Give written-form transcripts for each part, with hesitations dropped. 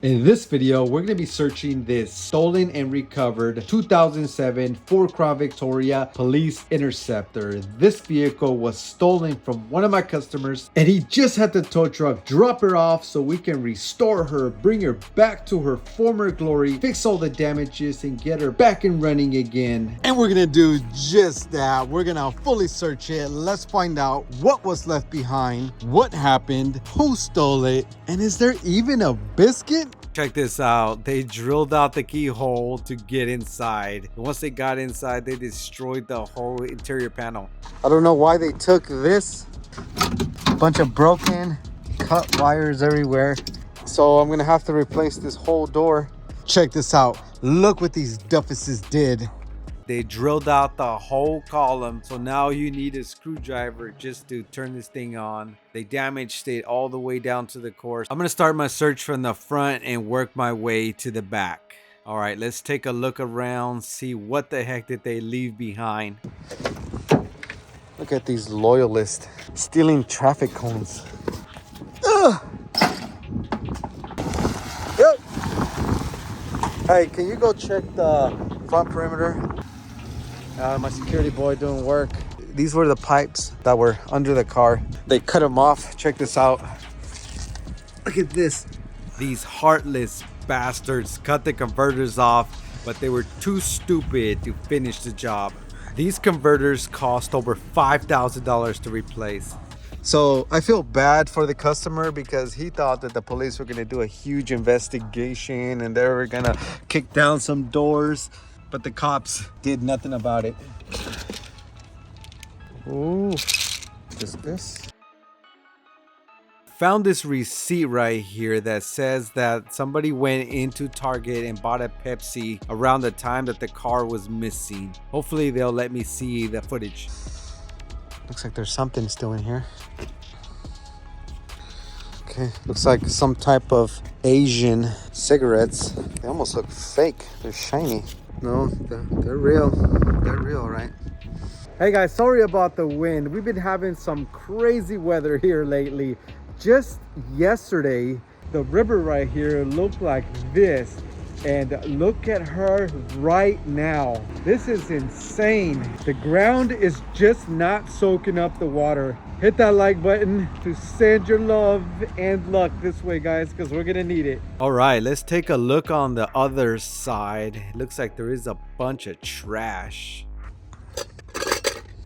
In this video, we're going to be searching this stolen and recovered 2007 Ford Crown Victoria Police Interceptor. This vehicle was stolen from one of my customers and he just had the tow truck drop her off so we can restore her, bring her back to her former glory, fix all the damages and get her back and running again. And we're gonna do just that. We're gonna fully search it. Let's find out what was left behind, what happened, who stole it, and is there even a biscuit? Check this out. They drilled out the keyhole to get inside. Once they got inside, they destroyed the whole interior panel. I don't know why they took this. Bunch of broken, cut wires everywhere. So I'm gonna have to replace this whole door. Check this out. Look what these duffuses did. They drilled out the whole column, so now you need a screwdriver just to turn this thing on. They damaged it all the way down to the core. I'm gonna start my search from the front and work my way to the back. All right, let's take a look around, see what the heck did they leave behind. Look at these loyalists stealing traffic cones. Ugh. Yep. Hey, can you go check the front perimeter? My security boy doing work. These were the pipes that were under the car. They cut them off. Check this out. Look at this. These heartless bastards cut the converters off, but they were too stupid to finish the job. These converters cost over $5,000 to replace. So I feel bad for the customer because he thought that the police were going to do a huge investigation and they were going to kick down some doors, but the cops did nothing about it. Ooh, just this. Found this receipt right here that says that somebody went into Target and bought a Pepsi around the time that the car was missing. Hopefully they'll let me see the footage. Looks like there's something still in here. Okay, looks like some type of Asian cigarettes. They almost look fake. They're shiny. No, they're real. They're real, right? Hey guys, sorry about the wind. We've been having some crazy weather here lately. Just yesterday, the river right here looked like this. And look at her right now. This is insane. The ground is just not soaking up the water. Hit that like button to send your love and luck this way, guys, because we're gonna need it. All right, let's take a look on the other side. It looks like there is a bunch of trash.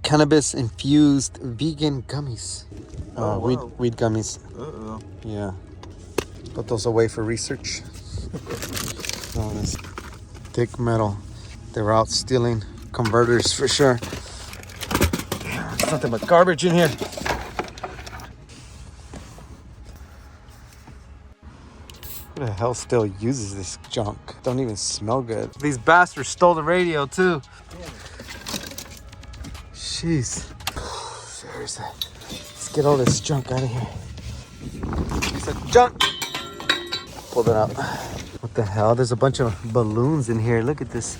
Cannabis infused vegan gummies. Oh, wow. Weed gummies. Uh-oh. Yeah. Put those away for research. Oh, this thick metal. They were out stealing converters for sure. Damn, there's nothing but garbage in here. Who the hell still uses this junk? Don't even smell good. These bastards stole the radio too. Jeez. Seriously. Let's get all this junk out of here. It's a junk. Pull that out. What the hell? There's a bunch of balloons in here. Look at this.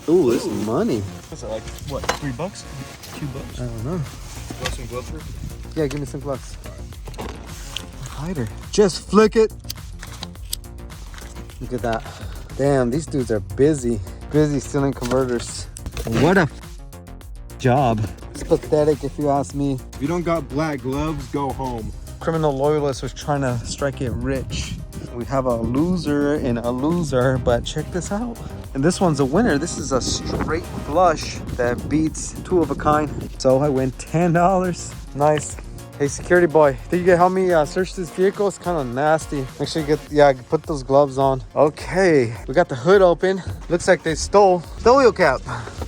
Ooh, this is money. What's that, like, what, $3? $2? I don't know. Want some gloves for? Yeah, give me some gloves. Hider. Just flick it. Look at that. Damn, these dudes are busy. Busy stealing converters. What a job. It's pathetic if you ask me. If you don't got black gloves, go home. Criminal loyalist was trying to strike it rich. We have a loser and a loser, but check this out. And this one's a winner. This is a straight flush that beats two of a kind. So I win $10. Nice. Hey, security boy, think you can help me search this vehicle? It's kind of nasty. Make sure you get, put those gloves on. Okay, we got the hood open. Looks like they stole the oil cap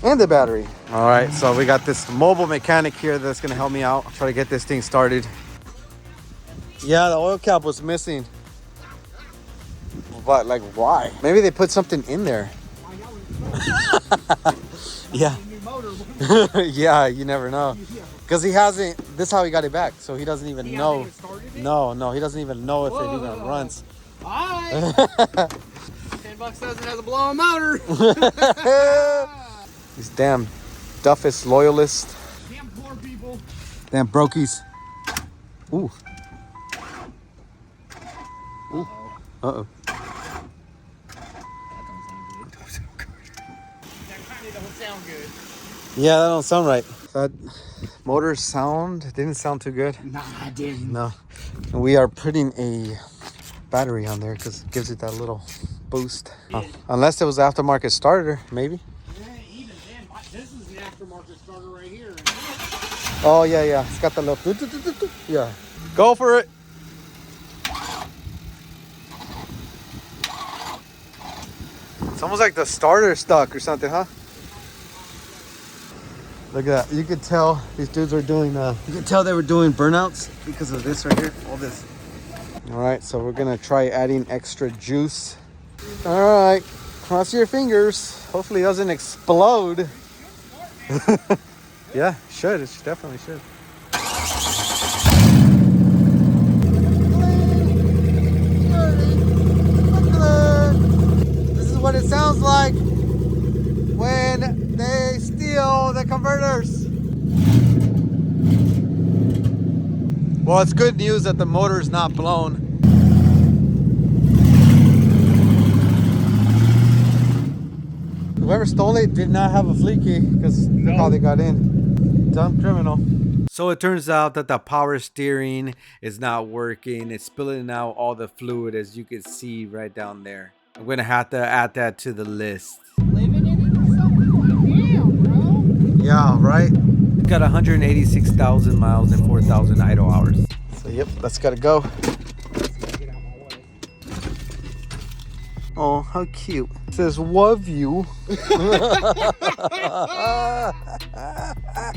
and the battery. All right, so we got this mobile mechanic here that's gonna help me out. Try to get this thing started. Yeah, the oil cap was missing. But like, why? Maybe they put something in there. Yeah. Yeah, you never know. Because he hasn't, this is how he got it back. So he doesn't even know. No, he doesn't even know if it even runs. Alright. $10 doesn't have to blow a motor. These damn duffus loyalists. Damn poor people. Damn brokies. Ooh. Ooh. Uh-oh. That don't sound good. That kind of don't sound good. Yeah, that don't sound right. That motor sound didn't sound too good. Nah, I didn't. No. And we are putting a battery on there because it gives it that little boost. Unless it was aftermarket starter, maybe. Yeah, even then, this is an aftermarket starter right here. Oh, yeah. It's got the little... Yeah. Go for it. It's almost like the starter stuck or something, huh? Look at that. You could tell these dudes are doing, you could tell they were doing burnouts because of this right here. All this. All right, so we're going to try adding extra juice. All right. Cross your fingers. Hopefully it doesn't explode. Yeah, should. It definitely should. This is what it sounds like when they steal the converters. Well, it's good news that the motor's not blown. Whoever stole it did not have a fleet key because look how they got in. Dumb criminal. So it turns out that the power steering is not working. It's spilling out all the fluid, as you can see right down there. I'm gonna have to add that to the list. Living in it or something? Damn, bro. Yeah, right? It's got 186,000 miles and 4,000 idle hours. So, yep, that's gotta go. Get out my way. Oh, how cute. It says, love you.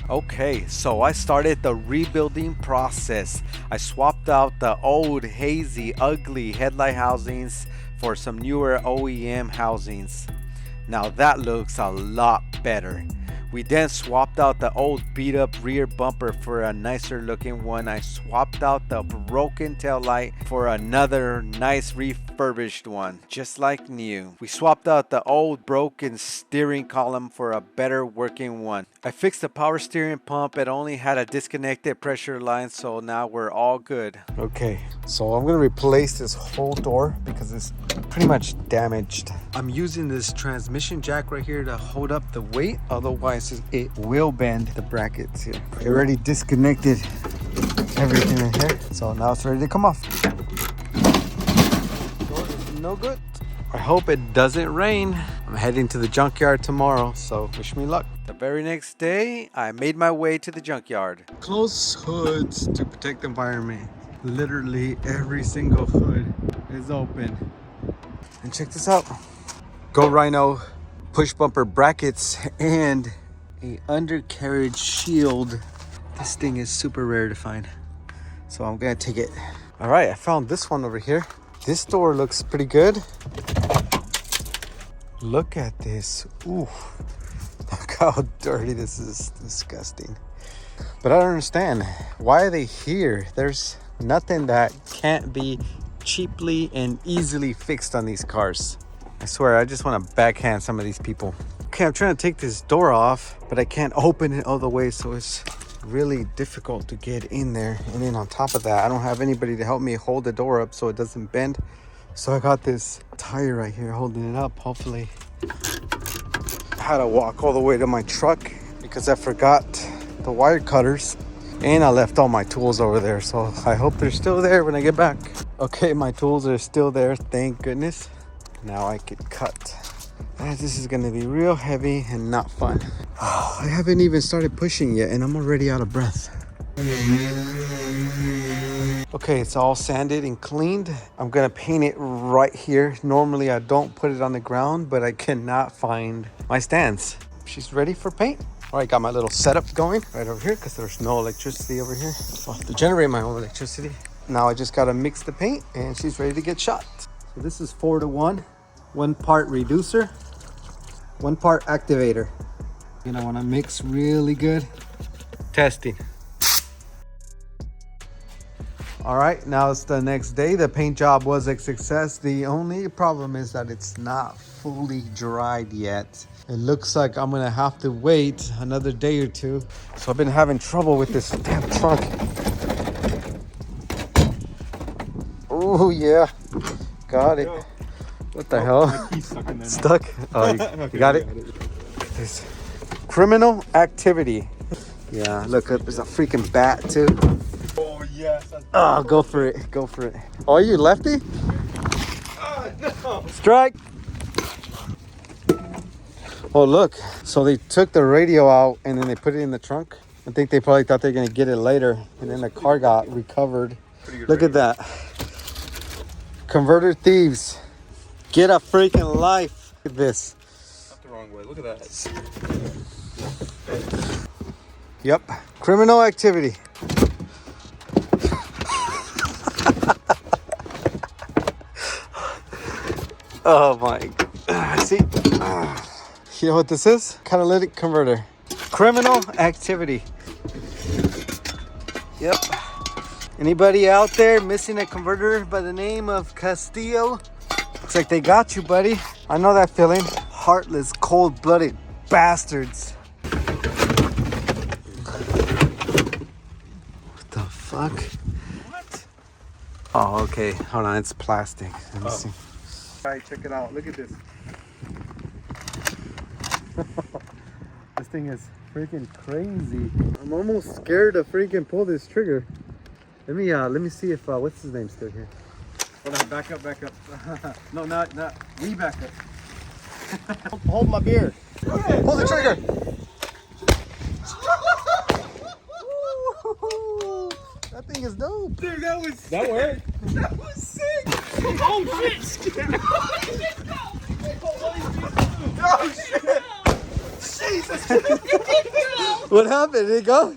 Okay, so I started the rebuilding process. I swapped out the old, hazy, ugly headlight housings for some newer OEM housings. Now that looks a lot better. We then swapped out the old beat up rear bumper for a nicer looking one. I swapped out the broken taillight for another nice refurbished one, just like new. We swapped out the old broken steering column for a better working one. I fixed the power steering pump. It only had a disconnected pressure line, so now we're all good. Okay, so I'm gonna replace this whole door because it's pretty much damaged. I'm using this transmission jack right here to hold up the weight, otherwise it will bend the brackets here. I already disconnected everything in here, so now it's ready to come off. Door is no good. I hope it doesn't rain. I'm heading to the junkyard tomorrow, so wish me luck. The very next day, I made my way to the junkyard. Close hoods to protect the environment. Literally every single hood is open. And check this out. Go Rhino push bumper brackets and a undercarriage shield. This thing is super rare to find, so I'm gonna take it. All right, I found this one over here. This door looks pretty good. Look at this. Ooh, look how dirty this is. Disgusting. But I don't understand, why are they here? There's nothing that can't be cheaply and easily fixed on these cars. I swear, I just want to backhand some of these people. Okay, I'm trying to take this door off, but I can't open it all the way, so it's really difficult to get in there. And then on top of that, I don't have anybody to help me hold the door up so it doesn't bend. So I got this tire right here holding it up, hopefully. I had to walk all the way to my truck because I forgot the wire cutters. And I left all my tools over there, so I hope they're still there when I get back. Okay, my tools are still there, thank goodness. Now I can cut. This is gonna be real heavy and not fun. I haven't even started pushing yet and I'm already out of breath. Okay, it's all sanded and cleaned. I'm gonna paint it right here. Normally I don't put it on the ground, but I cannot find my stands. She's ready for paint. All right, got my little setup going right over here because there's no electricity over here. So I have to generate my own electricity. Now I just gotta mix the paint and she's ready to get shot. So this is 4-to-1. 1 part reducer, 1 part activator. You know, when I mix really good. Testing. All right, now it's the next day. The paint job was a success. The only problem is that it's not fully dried yet. It looks like I'm gonna have to wait another day or two. So I've been having trouble with this damn truck. Oh yeah, Got it. What the hell? My key's stuck in there now. Stuck? Oh, you got it? This criminal activity. Yeah, look, there's a freaking bat too. Oh, yes. Oh, go for it. Go for it. Oh, you lefty? No. Strike. Oh, look. So they took the radio out and then they put it in the trunk. I think they probably thought they were going to get it later. And then the car got recovered. Look at that. Converter thieves. Get a freaking life. Look at this. Not the wrong way. Look at that. Yep. Criminal activity. Oh my. See? You know what this is? Catalytic converter. Criminal activity. Yep. Anybody out there missing a converter by the name of Castillo? Looks like they got you, buddy. I know that feeling. Heartless, cold-blooded bastards. What the fuck? What? Oh, okay. Hold on. It's plastic. Let me see. All right, check it out. Look at this. This thing is freaking crazy. I'm almost scared to freaking pull this trigger. Let me see if what's his name still here. Hold on, back up. No, not. We back up. Hold my beer. Okay, pull the trigger. That thing is dope. Dude, that worked. That was sick. Oh shit. Oh shit. Jesus. What happened? Did it go?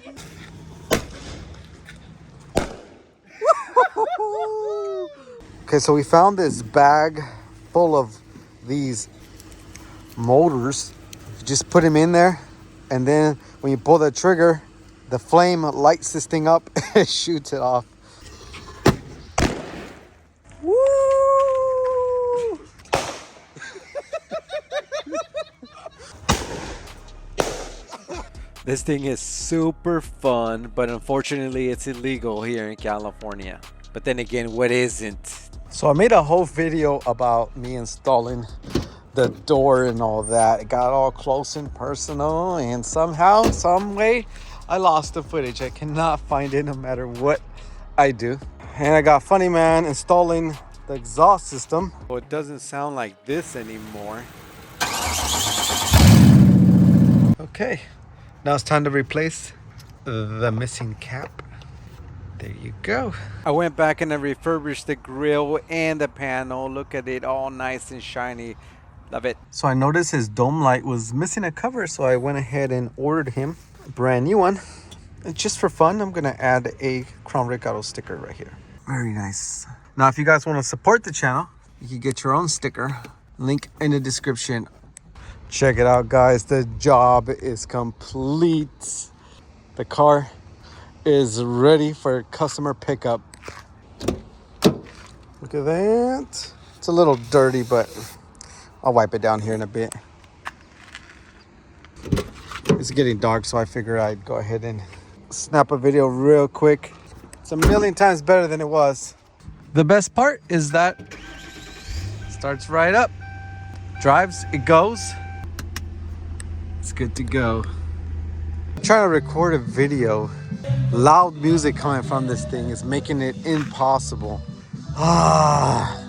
Okay, so we found this bag full of these motors. You just put them in there, and then when you pull the trigger, the flame lights this thing up and shoots it off. Woo! This thing is super fun, but unfortunately it's illegal here in California. But then again, what isn't? So I made a whole video about me installing the door and all that. It got all close and personal, and somehow, some way, I lost the footage. I cannot find it no matter what I do. And I got Funny Man installing the exhaust system. Well, it doesn't sound like this anymore. Okay, now it's time to replace the missing cap. There you go. I went back and I refurbished the grill and the panel. Look at it, all nice and shiny. Love it. So I noticed his dome light was missing a cover, so I went ahead and ordered him a brand new one. And just for fun, I'm gonna add a crownrickauto sticker right here. Very nice. Now, if you guys want to support the channel, you can get your own sticker. Link in the description. Check it out, guys. The job is complete. The car is ready for customer pickup. Look at that. It's a little dirty, but I'll wipe it down here in a bit. It's getting dark, so I figured I'd go ahead and snap a video real quick. It's a million times better than it was. The best part is that it starts right up, drives, it goes. It's good to go. I'm trying to record a video. Loud music coming from this thing is making it impossible. Ah.